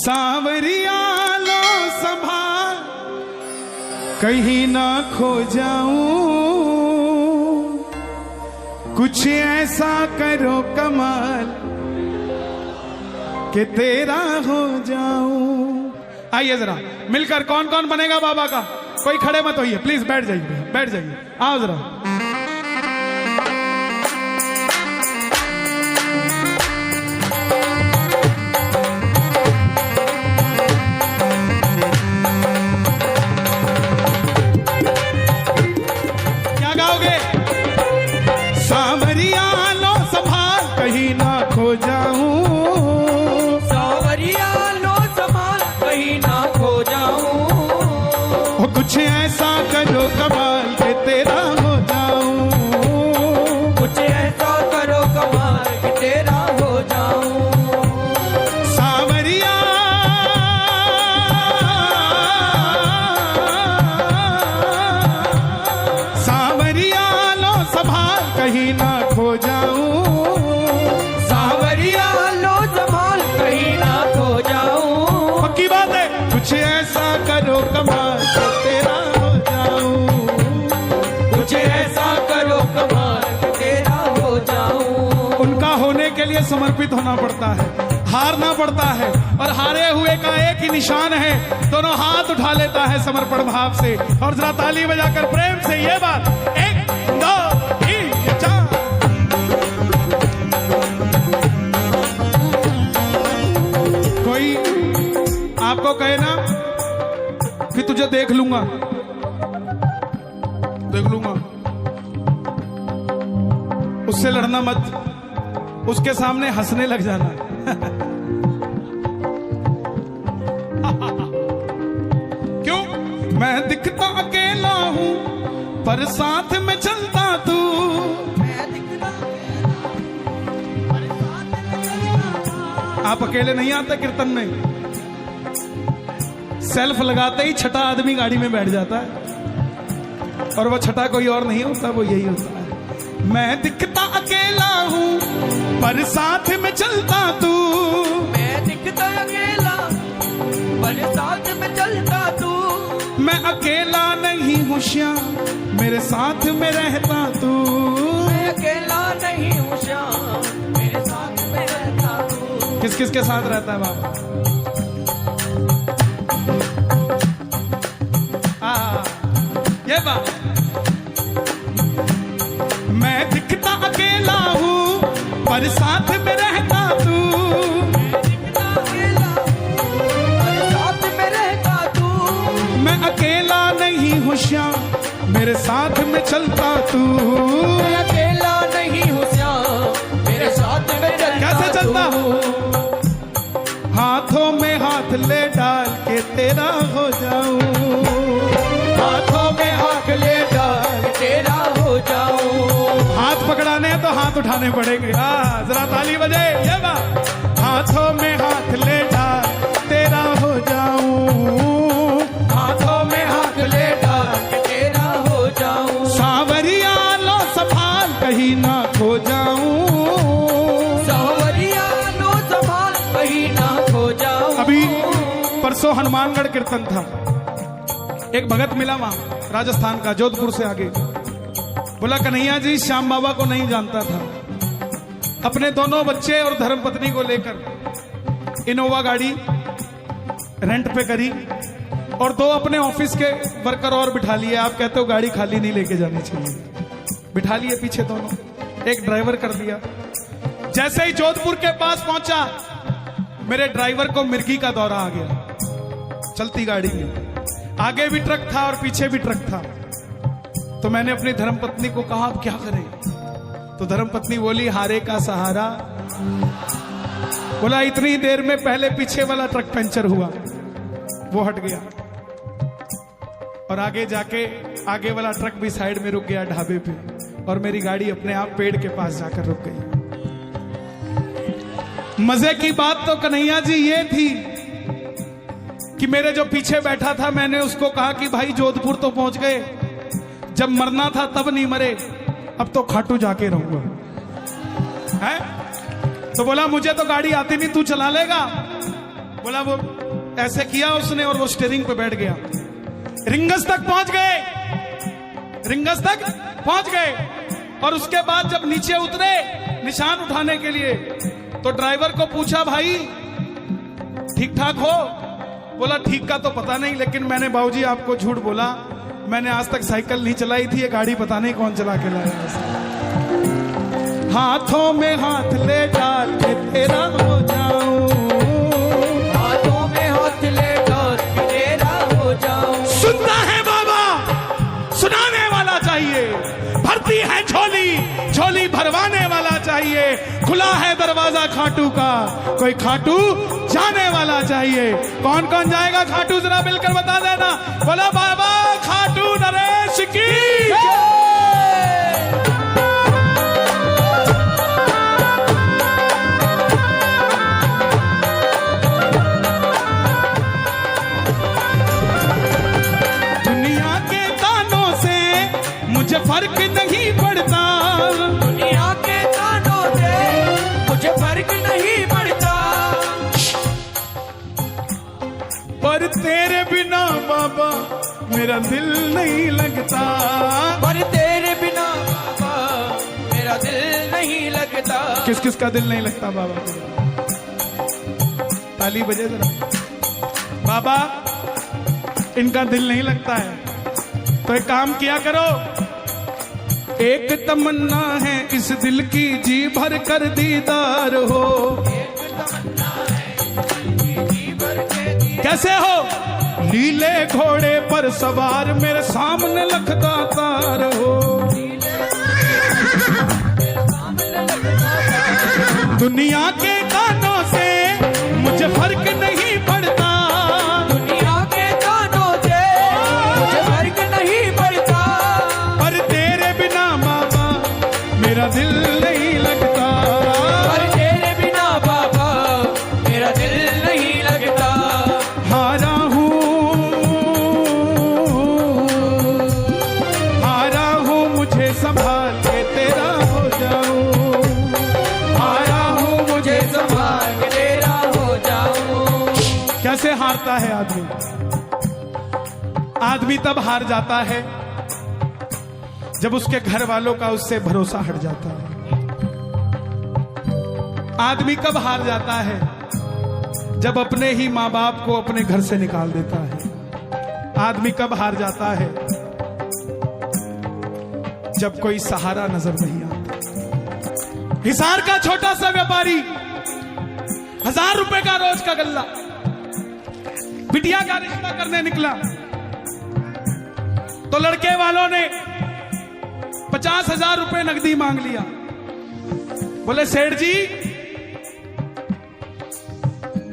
सांवरिया लो संभाल कहीं ना खो जाऊं, कुछ ऐसा करो कमाल कि तेरा हो जाऊं। आइए जरा मिलकर कौन कौन बनेगा बाबा का, कोई खड़े मत होइए प्लीज, बैठ जाइए बैठ जाइए, आओ जरा। क्या गाओगे? सांवरिया लो संभाल कहीं ना खो जाऊं, सांवरिया लो संभाल कहीं ना खो जाऊं, कुछ ऐसा करो कमाल के तेरा हो जाऊं, कुछ ऐसा करो कमाल कि तेरा हो जाऊं। सांवरिया सांवरिया लो संभाल कहीं ना खो जाऊं, सांवरिया लो संभाल कहीं ना खो जाऊं, पक्की बात है। कुछ ऐसा करो कमाल के तेरा हो जाऊं, कुछ ऐसा करो कमाल कि तेरा हो जाऊं। उनका होने के लिए समर्पित होना पड़ता है, हारना पड़ता है, और हारे हुए का एक ही निशान है, दोनों हाथ उठा लेता है समर्पण भाव से। और जरा ताली बजाकर प्रेम से ये बात, 1 2 3 4। कोई आपको कहे ना कि तुझे देख लूंगा, देख लूंगा, उससे लड़ना मत, उसके सामने हंसने लग जाना। क्यों? मैं दिखता अकेला हूं पर साथ में चलता तू, आप अकेले नहीं आते कीर्तन में, सेल्फ लगाते ही छठा आदमी गाड़ी में बैठ जाता है, और वो छठा कोई और नहीं होता, वो यही होता है। मैं दिखता अकेला हूं पर साथ में चलता तू, मैं दिखता अकेला पर साथ में चलता तू, मैं अकेला नहीं हूं श्याम मेरे साथ में रहता तू, मैं अकेला नहीं हूँ श्याम मेरे साथ में रहता तू। किस किस के साथ रहता है बाबा? ये बात, मैं दिखता अकेला हूं पर साथ में रहता तू, साथ में रहता तू, मैं अकेला नहीं हूं श्याम मेरे साथ में चलता तू। मैं अकेला नहीं हूँ श्याम मेरे साथ में चलता। कैसे चलता तू? हाथों में हाथ ले डाल के तेरा हो जाऊं, हाथों में हाथ ले डाल तेरा हो जाऊं, हाथ पकड़ाने हैं तो हाथ उठाने पड़ेंगे। जरा ताली बजे ये बात, हाथों में हाथ ले डाल तेरा हो जाऊं, हाथों में हाथ ले डाल तेरा हो जाऊं, सांवरिया लो संभाल कहीं ना खो जाऊं। सांवरिया लो संभाल कहीं ना खो जाऊं। अभी परसों हनुमानगढ़ कीर्तन था, एक भगत मिला वहां राजस्थान का, जोधपुर से आगे, बोला कन्हैया जी श्याम बाबा को नहीं जानता था, अपने दोनों बच्चे और धर्मपत्नी को लेकर इनोवा गाड़ी रेंट पे करी, और 2 अपने ऑफिस के वर्कर और बिठा लिए। आप कहते हो गाड़ी खाली नहीं लेके जानी चाहिए, बिठा लिए पीछे दोनों, एक ड्राइवर कर दिया। जैसे ही जोधपुर के पास पहुंचा, मेरे ड्राइवर को मिर्गी का दौरा आ गया, चलती गाड़ी में आगे भी ट्रक था और पीछे भी ट्रक था। तो मैंने अपनी धर्मपत्नी को कहा अब क्या करें, तो धर्मपत्नी बोली हारे का सहारा। बोला इतनी देर में पहले पीछे वाला ट्रक पंचर हुआ, वो हट गया, और आगे जाके आगे वाला ट्रक भी साइड में रुक गया ढाबे पे, और मेरी गाड़ी अपने आप पेड़ के पास जाकर रुक गई। मजे की बात तो कन्हैया जी ये थी कि मेरे जो पीछे बैठा था, मैंने उसको कहा कि भाई जोधपुर तो पहुंच गए, जब मरना था तब नहीं मरे, अब तो खाटू जाके रहूंगा है। तो बोला मुझे तो गाड़ी आती नहीं, तू चला लेगा। बोला वो ऐसे किया उसने और वो स्टीयरिंग पे बैठ गया। रिंगस तक पहुंच गए, रिंगस तक पहुंच गए। और उसके बाद जब नीचे उतरे निशान उठाने के लिए, तो ड्राइवर को पूछा, भाई ठीक ठाक हो? बोला ठीक का तो पता नहीं, लेकिन मैंने बाबूजी आपको झूठ बोला, मैंने आज तक साइकिल नहीं चलाई थी, ये गाड़ी पता नहीं कौन चला के लाया। हाथों में हाथ ले डाल के तेरा हो जाऊं, हाथों में हाथ ले डाल के तेरा हो जाऊं। सुनता है बाबा, सुनाने वाला चाहिए, भरती है झोली, झोली भरवाने वाला चाहिए, खुला है दरवाजा खाटू का, कोई खाटू जाने वाला चाहिए। कौन कौन जाएगा खाटू, जरा मिलकर बता देना। बोला बाबा खाटू नरेश की जय। दुनिया के तानों से मुझे फर्क नहीं पड़ता, दुनिया के तानों से मुझे फर्क नहीं पड़ता, पर तेरे बिना बाबा मेरा दिल नहीं लगता, पर तेरे बिना बाबा मेरा दिल नहीं लगता। किस किस का दिल नहीं लगता बाबा? ताली बजे जरा। बाबा इनका दिल नहीं लगता है तो एक काम किया करो, एक तमन्ना है इस दिल की, जी भर कर दीदार हो। कैसे हो? लीले घोड़े पर सवार मेरे सामने लखदातार हो। दुनिया के कानों से मुझे फर्क नहीं पड़ता, दुनिया के तानों से मुझे फर्क नहीं पड़ता, पर तेरे बिना बाबा मेरा दिल नहीं लगता, पर तेरे बिना बाबा मेरा दिल नहीं लगता। हारा हूँ मुझे संभाल के तेरा हो जाऊं, हारा हूँ मुझे संभाल के तेरा हो जाऊं। कैसे हारता है आदमी? आदमी तब हार जाता है जब उसके घर वालों का उससे भरोसा हट जाता है। आदमी कब हार जाता है? जब अपने ही माँ बाप को अपने घर से निकाल देता है। आदमी कब हार जाता है? जब कोई सहारा नजर नहीं आता। हिसार का छोटा सा व्यापारी, 1000 रुपए का रोज का गल्ला, बिटिया का रिश्ता करने निकला तो लड़के वालों ने 50,000 रुपए नकदी मांग लिया। बोले सेठ जी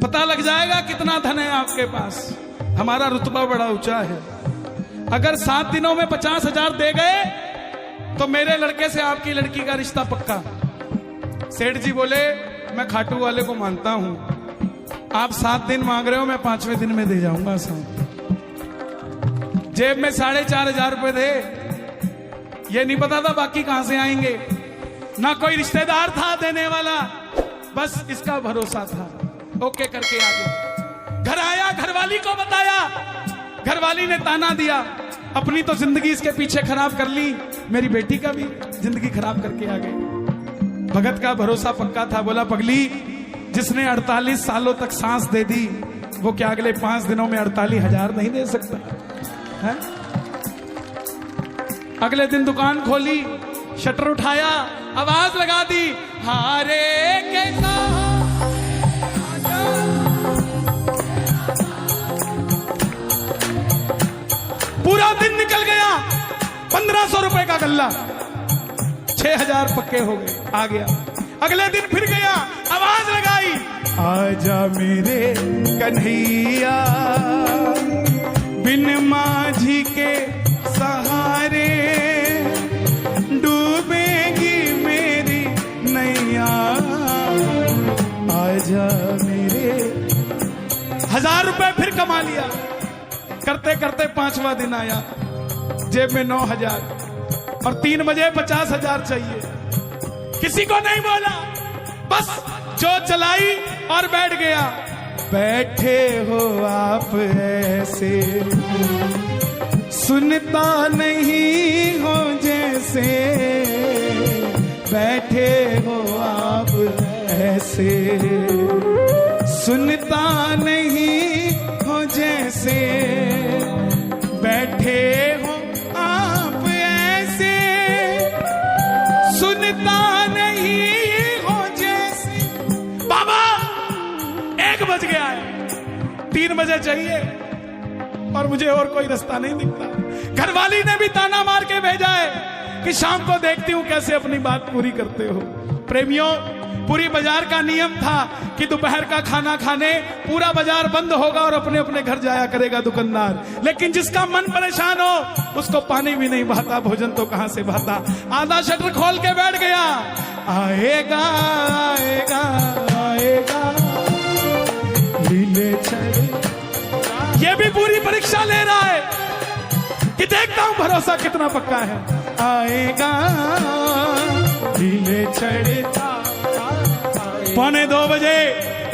पता लग जाएगा कितना धन है आपके पास, हमारा रुतबा बड़ा ऊंचा है, अगर 7 दिनों में 50,000 दे गए तो मेरे लड़के से आपकी लड़की का रिश्ता पक्का। सेठ जी बोले मैं खाटू वाले को मानता हूं, आप 7 दिन मांग रहे हो, मैं 5वें दिन में दे जाऊंगा। जेब में 4,500 रुपए थे, ये नहीं पता था बाकी कहां से आएंगे, ना कोई रिश्तेदार था देने वाला, बस इसका भरोसा था। ओके करके आ गया। घर आया, घरवाली को बताया, घरवाली ने ताना दिया, अपनी तो जिंदगी इसके पीछे खराब कर ली, मेरी बेटी का भी जिंदगी खराब करके आ गए। भगत का भरोसा पक्का था। बोला पगली, जिसने 48 सालों तक सांस दे दी वो क्या अगले 5 दिनों में 48,000 नहीं दे सकता है? अगले दिन दुकान खोली, शटर उठाया, आवाज लगा दी, हारे कैसा पूरा दिन निकल गया। 1500 रुपए का गल्ला, 6,000 पक्के हो गए। आ गया अगले दिन फिर गया, आवाज लगाई, आजा मेरे कन्हैया, बिन माझी के सहारे डूबेगी मेरी नैया, आजा मेरे। 1000 रुपए फिर कमा लिया। करते करते 5वां दिन आया, जेब में 9,000 और 3 बजे 50,000 चाहिए। किसी को नहीं बोला, बस जो चलाई और बैठ गया। बैठे हो आप ऐसे, सुनता नहीं हो जैसे, बैठे हो आप ऐसे, सुनता नहीं हो जैसे, बैठे हो आप ऐसे, सुनता नहीं हो जैसे। बाबा 1 बज गया है, 3 बजे चाहिए और मुझे और कोई रास्ता नहीं दिखता। घरवाली ने भी ताना मार के भेजा है कि शाम को देखती हूं कैसे अपनी बात पूरी करते हो। प्रेमियों, पूरी बाजार का नियम था कि दोपहर का खाना खाने पूरा बाजार बंद होगा और अपने अपने घर जाया करेगा दुकानदार। लेकिन जिसका मन परेशान हो उसको पानी भी नहीं भाता, भोजन तो कहां से भाता। आधा शटर खोल के बैठ गया, आएगा आएगा आएगा लीले छड़े। ये भी पूरी परीक्षा ले रहा है कि देखता हूं भरोसा कितना पक्का है। आएगा लीले छड़े। 1:45 बजे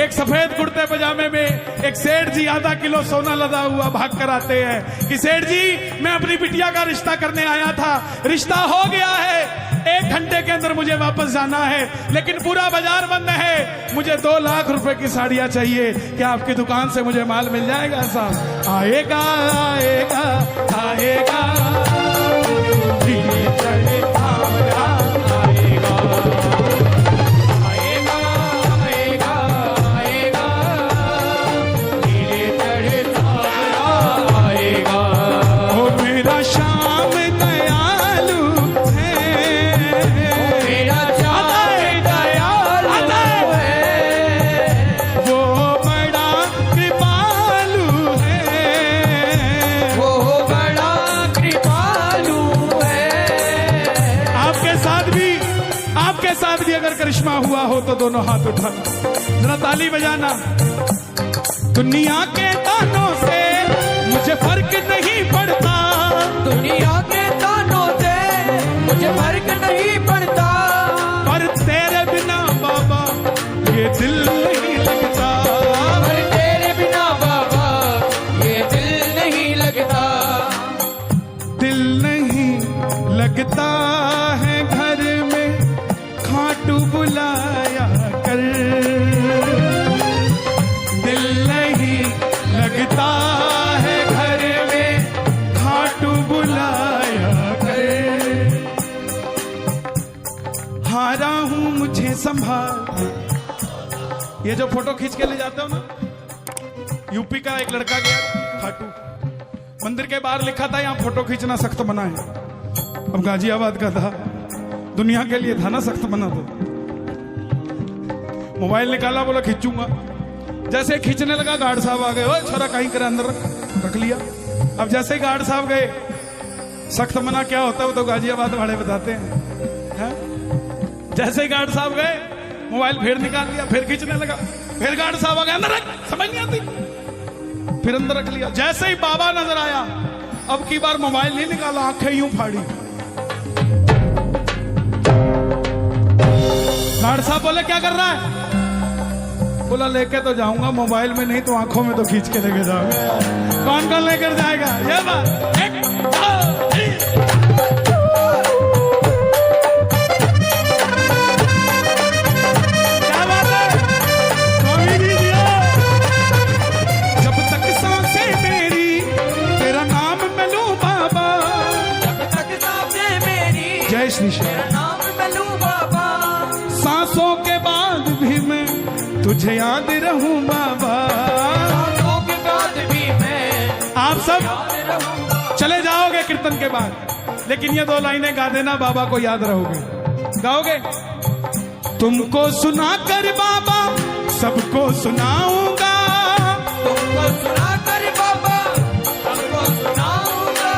एक सफेद कुर्ते पजामे में एक सेठ जी आधा किलो सोना लदा हुआ भाग कर आते हैं कि सेठ जी मैं अपनी बिटिया का रिश्ता करने आया था, रिश्ता हो गया है, 1 घंटे के अंदर मुझे वापस जाना है, लेकिन पूरा बाजार बंद है, मुझे 2 लाख रुपए की साड़ियां चाहिए, क्या आपकी दुकान से मुझे माल मिल जाएगा साहब? आएगा आएगा आएगा अगर करिश्मा हुआ हो तो दोनों हाथ उठाना, जरा ताली बजाना। दुनिया के तानों से मुझे फर्क नहीं पड़ता, दुनिया के तानों से मुझे फर्क नहीं पड़ता, पर तेरे बिना बाबा ये दिल नहीं लगता, पर तेरे बिना बाबा ये दिल नहीं लगता, दिल नहीं लगता है घर में खाटू बुलाया कर, दिल नहीं लगता है घर में खाटू बुलाया कर, हारा हूं मुझे संभाल। ये जो फोटो खींच के ले जाते हो ना, यूपी का एक लड़का गया खाटू, मंदिर के बाहर लिखा था यहां फोटो खींचना सख्त मना है। अब गाजियाबाद का था, दुनिया के लिए था ना सख्त बना, तो मोबाइल निकाला, बोला खींचूंगा। जैसे खींचने लगा गार्ड साहब आ गए, ओए छोरा कहीं करे अंदर रख लिया। अब जैसे ही गार्ड साहब गए, सख्त मना क्या होता है वो तो गाजियाबाद वाले बताते हैं। जैसे ही गार्ड साहब गए, मोबाइल फिर निकाल लिया, फिर खींचने लगा, फिर गार्ड साहब आ गए, अंदर रख, समझ नहीं आती, फिर अंदर रख लिया। जैसे ही बाबा नजर आया, अब की बार मोबाइल नहीं निकाला, आंखें यूं फाड़ी। गार्ड साहब बोले क्या कर रहा है? बोला लेके तो जाऊंगा, मोबाइल में नहीं तो आंखों में तो खींच के लेके जाऊंगा। कौन कौन लेकर जाएगा? ये बात। 1 2 3 क्या बात है? स्वामी जी दिया। जब तक सांसें मेरी तेरा नाम मैं लूं बाबा, जब तक सांसें मेरी जय श्री श्याम, तेरा नाम मैं लूं बाबा, सांसों के बाद भी मैं तुझे याद रहूं बाबा, सांसों के बाद भी मैं आप सब याद रहूंगा। चले जाओगे कीर्तन के बाद, लेकिन ये 2 लाइनें गा देना, बाबा को याद रहोगे। गाओगे? तुमको सुनाकर बाबा सबको सुनाऊंगा, तुमको सुनाकर बाबा सबको सुनाऊंगा,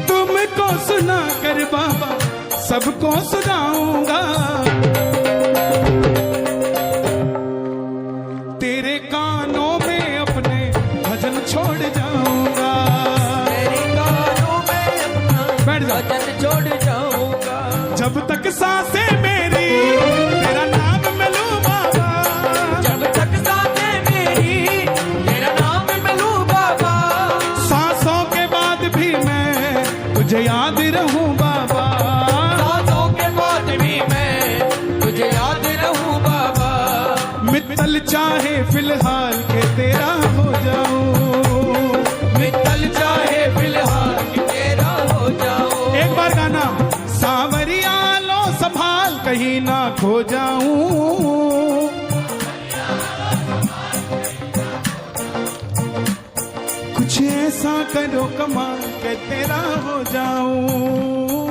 तुमको सुनाकर बाबा सबको सुनाऊंगा, तेरे कानों में अपने भजन छोड़ जाऊंगा, तेरे कानों में अपना बैठ जा। भजन छोड़ जाऊंगा, जब तक सांसें मेरी तेरा नाम मैं लूं बाबा, जब तक सांसें मेरी मित्तल चाहे फिलहाल के तेरा हो जाऊं। मित्तल चाहे फिलहाल कि तेरा हो जाऊं। एक बार गाना, सांवरिया लो संभाल कहीं ना खो जाऊं। कुछ ऐसा करो कमाल के तेरा हो जाऊं।